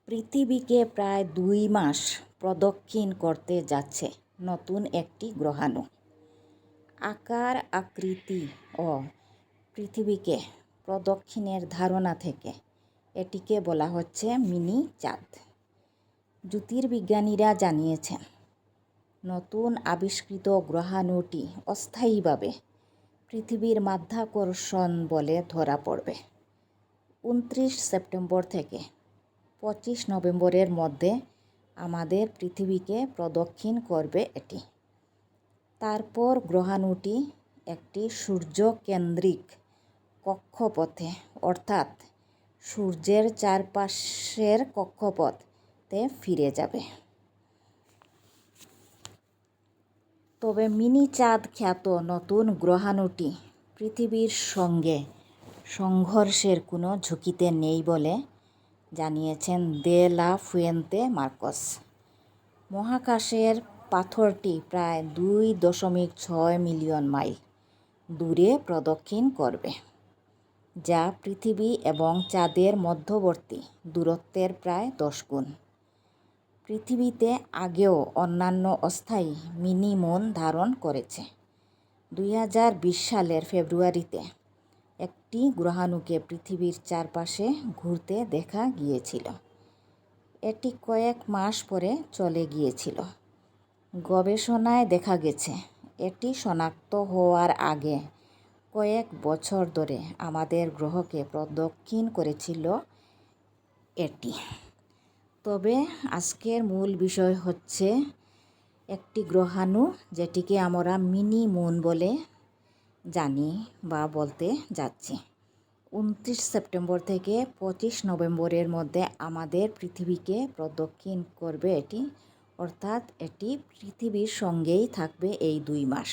পৃথিবীকে প্রায় 2 মাস প্রদক্ষিণ করতে যাচ্ছে নতুন একটি গ্রহাণু। আকার আকৃতি ও পৃথিবীকে প্রদক্ষিণের ধারণা থেকে এটিকে বলা হচ্ছে মিনি চাঁদ। জ্যোতির্বিজ্ঞানীরা জানিয়েছেন, নতুন আবিষ্কৃত গ্রহাণুটি অস্থায়ীভাবে পৃথিবীর মাধ্যাকর্ষণ বলে ধরা পড়বে। 29 সেপ্টেম্বর থেকে 25 নভেম্বরের মধ্যে আমাদের পৃথিবীকে প্রদক্ষিণ করবে এটি। তারপর গ্রহাণুটি একটি সূর্যকেন্দ্রিক কক্ষপথে অর্থাৎ সূর্যের চারপাশের কক্ষপথে ফিরে যাবে। তবে মিনি চাঁদ খ্যাত নতুন গ্রহাণুটি পৃথিবীর সঙ্গে সংঘর্ষের কোনো ঝুঁকিতে নেই বলে জানিয়েছেন দে লা ফুয়েন্তে মার্কস। মহাকাশের পাথরটি প্রায় 2.6 মিলিয়ন মাইল দূরে প্রদক্ষিণ করবে, যা পৃথিবী এবং চাঁদের মধ্যবর্তী দূরত্বের প্রায় 10 গুণ। পৃথিবীতে আগেও অন্যান্য অস্থায়ী মিনি মুন ধারণ করেছে। 2020 সালের ফেব্রুয়ারিতে একটি গ্রহাণুকে পৃথিবীর চারপাশে ঘুরতে দেখা গিয়েছিল। এটি কয়েক মাস পরে চলে গিয়েছিল। গবেষণায় দেখা গেছে, এটি শনাক্ত হওয়ার আগে কয়েক বছর ধরে আমাদের গ্রহকে প্রদক্ষিণ করেছিল এটি। তবে আজকের মূল বিষয় হচ্ছে একটি গ্রহাণু, যেটিকে আমরা মিনি মুন বলে জানি বা বলতে যাচ্ছি। 29 সেপ্টেম্বর থেকে 25 নভেম্বরের মধ্যে আমাদের পৃথিবীকে প্রদক্ষিণ করবে এটি, অর্থাৎ এটি পৃথিবীর সঙ্গেই থাকবে এই 2 মাস।